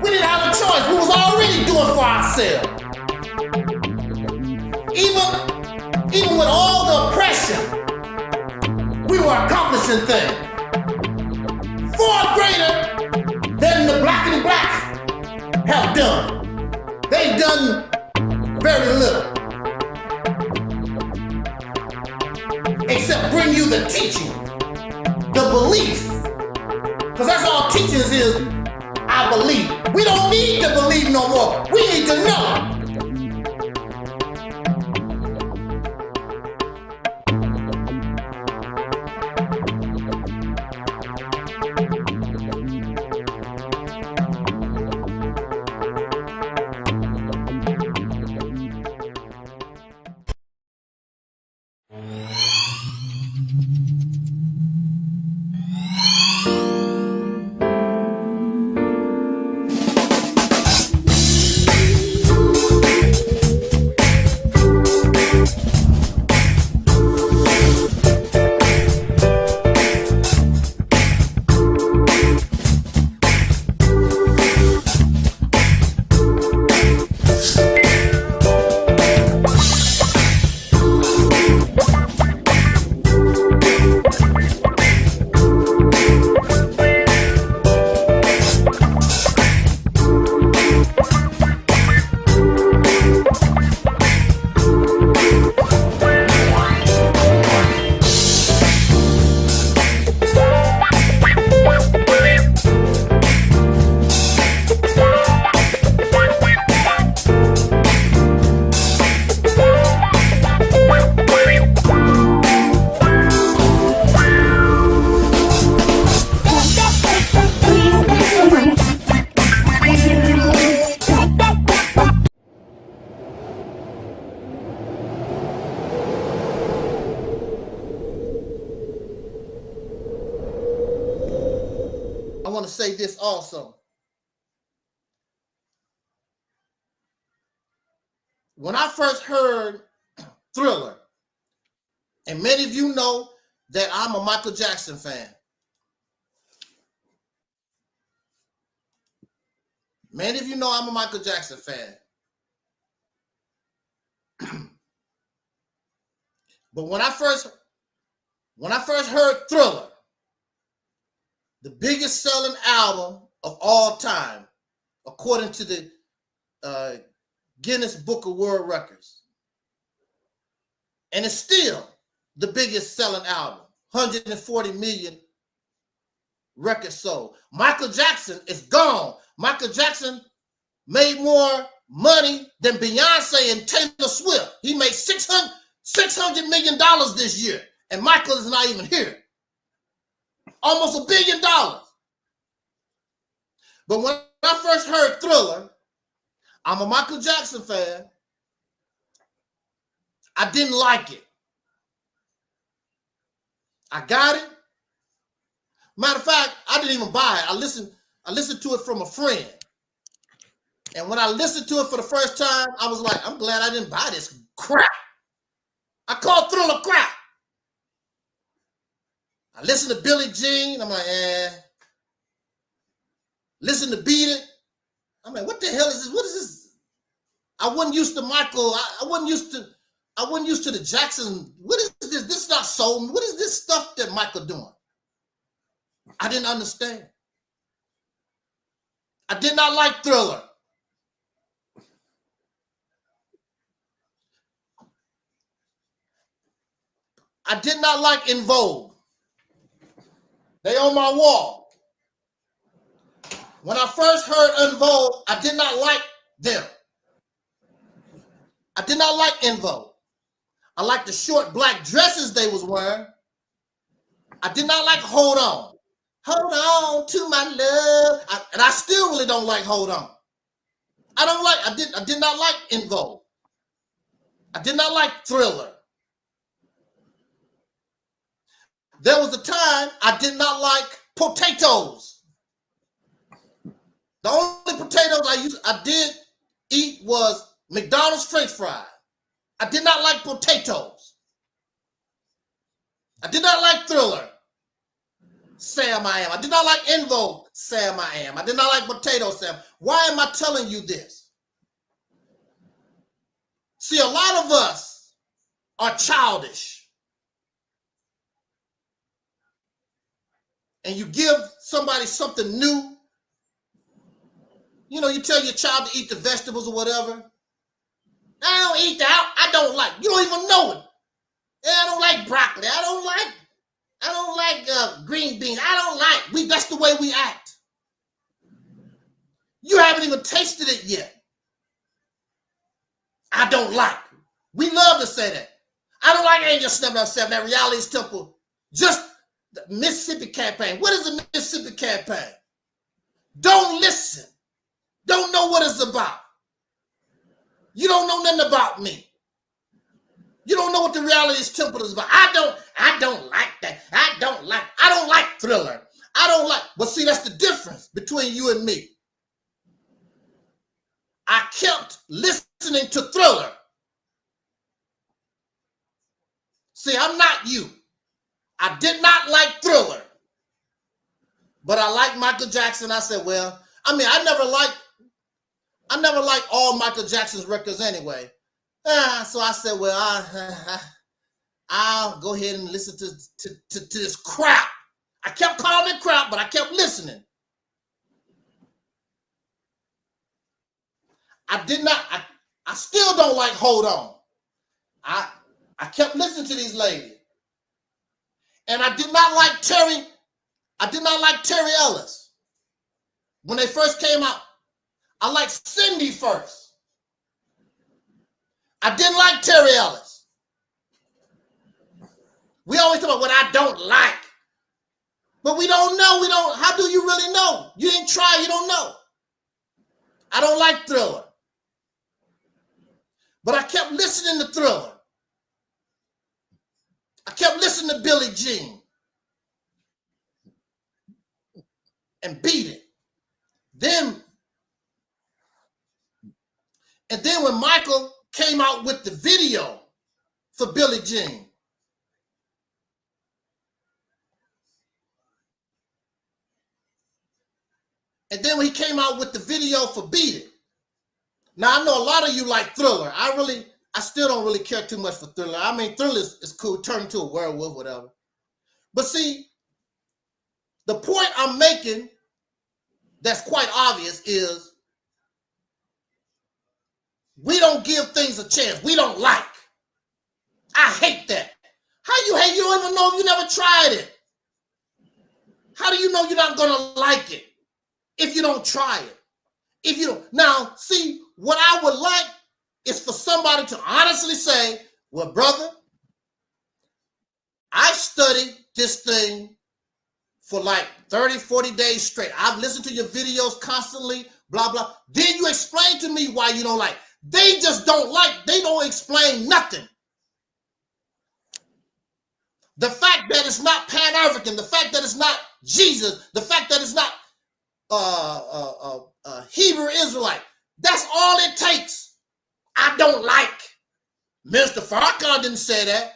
We didn't have a choice. We was already doing for ourselves. Even with all the oppression, we were accomplishing things far greater than the black and blacks have done. They've done very little, except bring you the teaching, the belief, because that's all teachings is. I believe. We don't need to believe no more. We need to know. I want to say this also. When I first heard Thriller, and many of you know that I'm a Michael Jackson fan. Many of you know I'm a Michael Jackson fan. But when I first heard Thriller, the biggest selling album of all time, according to the Guinness Book of World Records. And it's still the biggest selling album, 140 million records sold. Michael Jackson is gone. Michael Jackson made more money than Beyonce and Taylor Swift. He made $600 million this year, and Michael is not even here. Almost $1 billion. But when I first heard Thriller, I'm a Michael Jackson fan, I didn't like it. I got it. Matter of fact, I didn't even buy it. I listened to it from a friend. And when I listened to it for the first time, I was like, I'm glad I didn't buy this crap. I call Thriller crap. I listened to Billie Jean. I'm like, Listen to Beat It. I'm like, what the hell is this? What is this? I wasn't used to Michael. I wasn't used to the Jackson. What is this? This is not soul. What is this stuff that Michael doing? I didn't understand. I did not like Thriller. I did not like EnVogue. They on my wall. When I first heard EnVogue, I did not like them. I did not like EnVogue. I liked the short black dresses they was wearing. I did not like Hold On. Hold on to my love. And I still really don't like Hold On. I did not like EnVogue. I did not like Thriller. There was a time I did not like potatoes. The only potatoes I did eat was McDonald's French fries. I did not like potatoes. I did not like Thriller. Sam I am. I did not like EnVogue, Sam I am. I did not like Potato Sam. Why am I telling you this? See, a lot of us are childish. And you give somebody something new. You know, you tell your child to eat the vegetables or whatever. I don't eat that. I don't like. You don't even know it. Yeah, I don't like broccoli. I don't like green beans. I don't like. That's the way we act. You haven't even tasted it yet. I don't like. We love to say that. I don't like Angel 707, that Reality's Temple. Just the Mississippi campaign. What is the Mississippi campaign? Don't listen. Don't know what it's about. You don't know nothing about me. You don't know what the Reality's Temple is about. I don't like that. I don't like Thriller. I don't like. Well, see, that's the difference between you and me. I kept listening to Thriller. See, I'm not you. I did not like Thriller. But I like Michael Jackson. I said, well, I mean, I never liked all Michael Jackson's records anyway. So I said, well, I'll go ahead and listen to this crap. I kept calling it crap, but I kept listening. I still don't like Hold On. I kept listening to these ladies. And I did not like Terry Ellis. When they first came out, I liked Cindy first. I didn't like Terry Ellis. We always talk about what I don't like. But we don't know. How do you really know? You didn't try, you don't know. I don't like Thriller. But I kept listening to Thriller. I kept listening to Billie Jean. And Beat It. And then when Michael came out with the video for Billie Jean, and then when he came out with the video for Beat It. Now I know a lot of you like Thriller. I still don't really care too much for Thriller. I mean, Thriller is cool, turn into a werewolf, whatever. But see, the point I'm making that's quite obvious is we don't give things a chance. We don't like. I hate that. How you hate? You don't even know if you never tried it. How do you know you're not going to like it if you don't try it? If you don't. Now, see, what I would like is for somebody to honestly say, well, brother, I studied this thing for like 30, 40 days straight. I've listened to your videos constantly, blah, blah. Then you explain to me why you don't like. They just don't like. They don't explain nothing. The fact that it's not Pan-African, the fact that it's not Jesus, the fact that it's not Hebrew Israelite, that's all it takes. I don't like. Mr. Farrakhan didn't say that,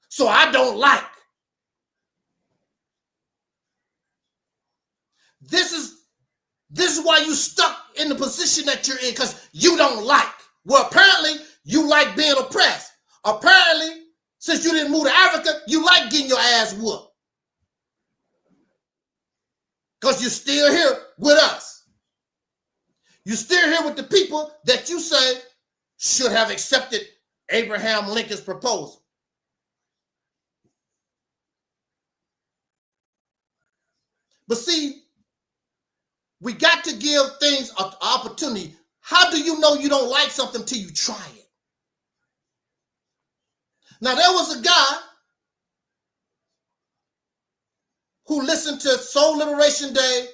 so I don't like. This is why you stuck in the position that you're in, because you don't like. Well, apparently you like being oppressed. Apparently, since you didn't move to Africa, you like getting your ass whooped. Because you're still here with us. You're still here with the people that you say should have accepted Abraham Lincoln's proposal. But see, we got to give things an opportunity. How do you know you don't like something till you try it? Now, there was a guy who listened to Soul Liberation Day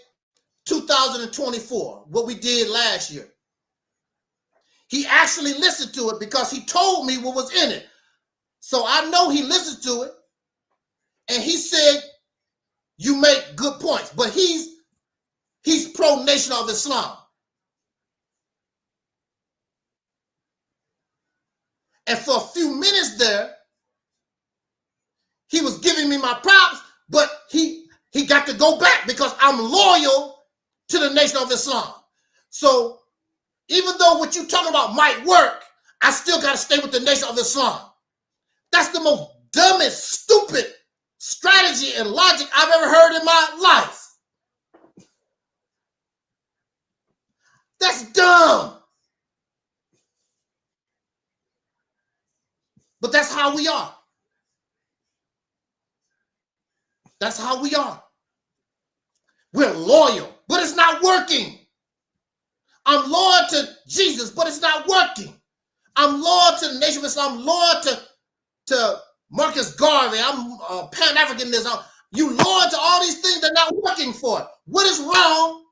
2024, what we did last year. He actually listened to it because he told me what was in it. So I know he listened to it, and he said, you make good points, but he's pro-Nation of Islam. And for a few minutes there, he was giving me my props, but he got to go back because I'm loyal to the Nation of Islam. So even though what you're talking about might work, I still got to stay with the Nation of Islam. That's the most dumbest, stupid strategy and logic I've ever heard in my life. That's dumb. But that's how we are. That's how we are. We're loyal, but it's not working. I'm loyal to Jesus, but it's not working. I'm loyal to the Nation of Islam. I'm loyal to Marcus Garvey. I'm Pan-Africanism. You loyal to all these things that are not working for it. What is wrong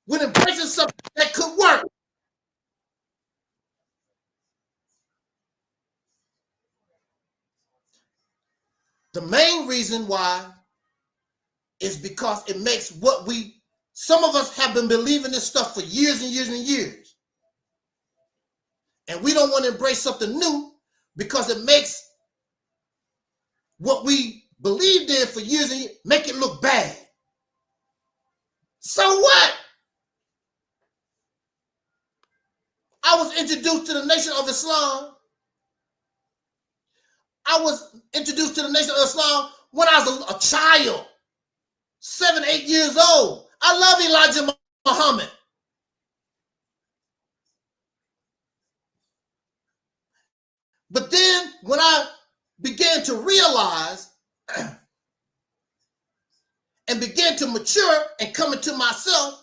with embracing something that could work? The main reason why is because it makes what some of us have been believing this stuff for years and years and years. And we don't want to embrace something new because it makes what we believed in for years and years, make it look bad. So what? I was introduced to the Nation of Islam. I was introduced to the Nation of Islam when I was a child, 7, 8 years old. I love Elijah Muhammad. But then when I began to realize and began to mature and come into myself,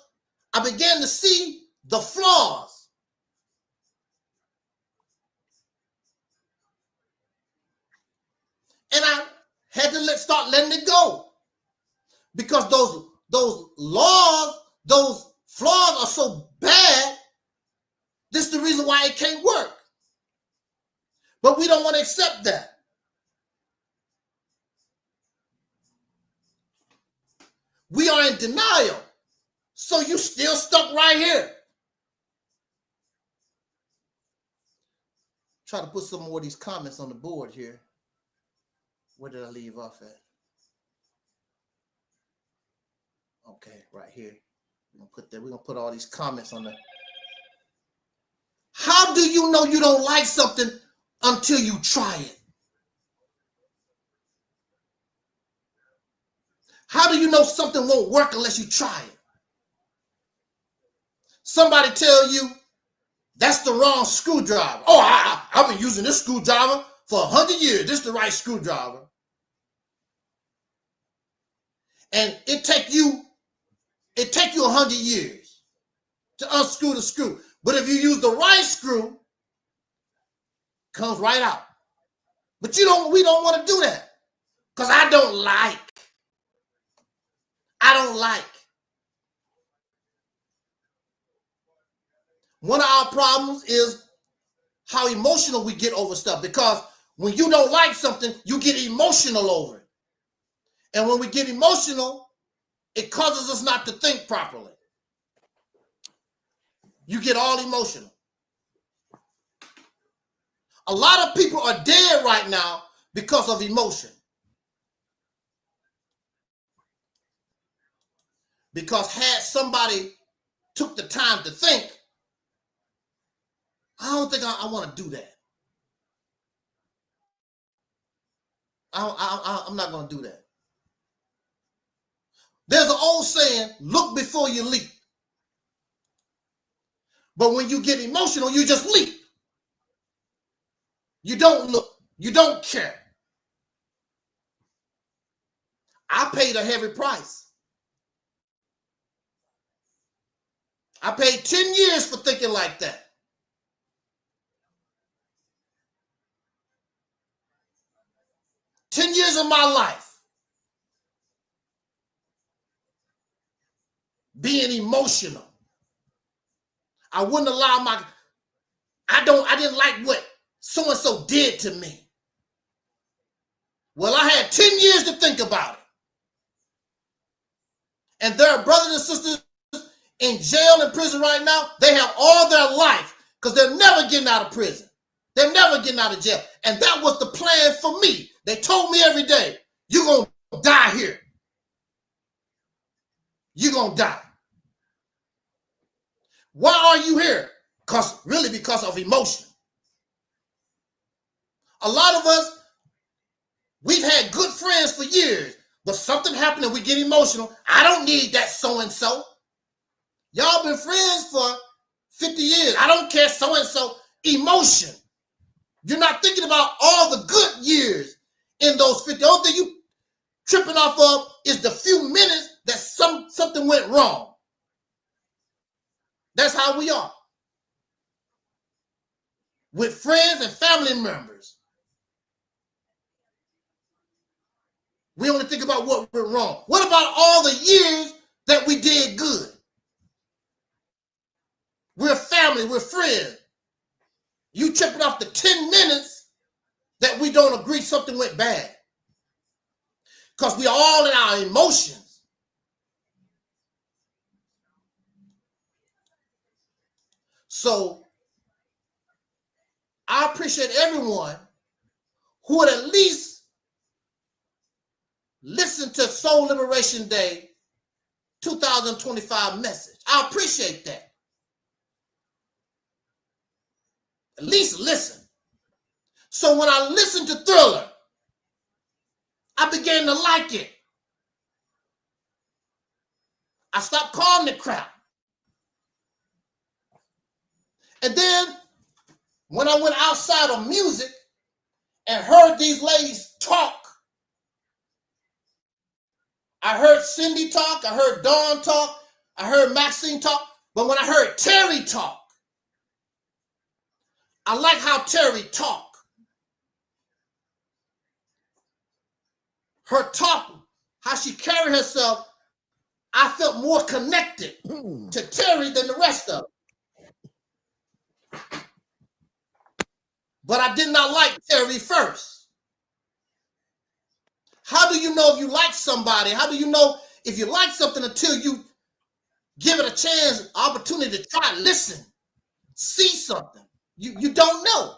I began to see the flaws. And I had to start letting it go. Because those laws, those flaws are so bad, this is the reason why it can't work. But we don't want to accept that. We are in denial. So you still stuck right here. Try to put some more of these comments on the board here. Where did I leave off at? Okay, right here. We're gonna put all these comments on there. How do you know you don't like something until you try it? How do you know something won't work unless you try it? Somebody tell you that's the wrong screwdriver. Oh, I've been using this screwdriver for 100 years. This is the right screwdriver. And it take you 100 years to unscrew the screw. But if you use the right screw, it comes right out. But we don't want to do that. Because I don't like. One of our problems is how emotional we get over stuff. Because when you don't like something, you get emotional over it. And when we get emotional, it causes us not to think properly. You get all emotional. A lot of people are dead right now because of emotion. Because had somebody took the time to think, I don't think I want to do that. I'm not going to do that. There's an old saying, look before you leap. But when you get emotional, you just leap. You don't look. You don't care. I paid a heavy price. I paid 10 years for thinking like that. Ten years of my life being emotional. I wouldn't allow I didn't like what so-and-so did to me. Well, I had 10 years to think about it. And there are brothers and sisters in jail and prison right now. They have all their life because they're never getting out of prison. They're never getting out of jail. And that was the plan for me. They told me every day, you're going to die here. You're going to die. Why are you here? Because of emotion. A lot of us, we've had good friends for years, but something happened and we get emotional. I don't need that so-and-so. Y'all been friends for 50 years. I don't care so-and-so. Emotion. You're not thinking about all the good years in those 50. The only thing you tripping off of is the few minutes that something went wrong. That's how we are. With friends and family members. We only think about what went wrong. What about all the years that we did good? We're family, we're friends. You tripping off the 10 minutes that we don't agree something went bad. Because we are all in our emotions. So I appreciate everyone who would at least listen to Soul Liberation Day 2025 message. I appreciate that. At least listen. So when I listened to Thriller, I began to like it. I stopped calling it crap. And then when I went outside of music and heard these ladies talk, I heard Cindy talk, I heard Dawn talk, I heard Maxine talk, but when I heard Terry talk, I like how Terry talk. Her talk, how she carried herself, I felt more connected to Terry than the rest of them. But I did not like Terry first. How do you know if you like somebody? How do you know if you like something until you give it a chance, opportunity to try, listen, see something? You don't know.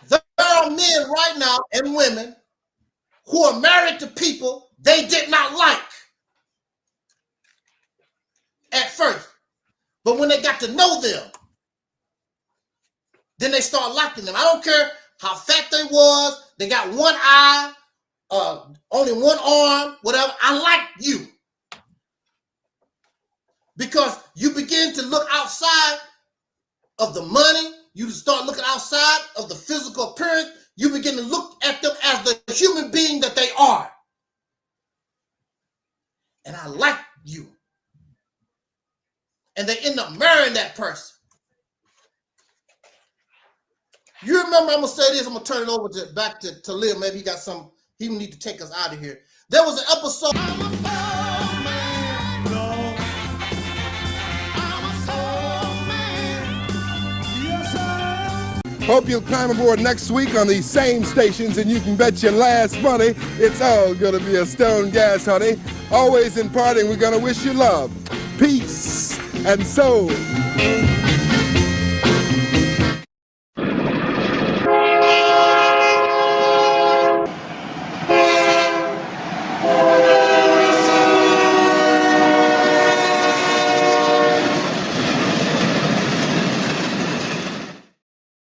There are men right now and women who are married to people they did not like at first. But when they got to know them, then they start liking them. I don't care how fat they was, they got one eye, only one arm, whatever. I like you. Because you begin to look outside of the money, you start looking outside of the physical appearance, you begin to look at them as the human being that they are. And I like you. And they end up marrying that person. You remember, I'm going to say this, I'm going to turn it over back to Aleeyah. Maybe he got some, he need to take us out of here. There was an episode. Hope you'll climb aboard next week on these same stations, and you can bet your last money it's all going to be a stone gas, honey. Always in parting, we're going to wish you love, peace, and soul.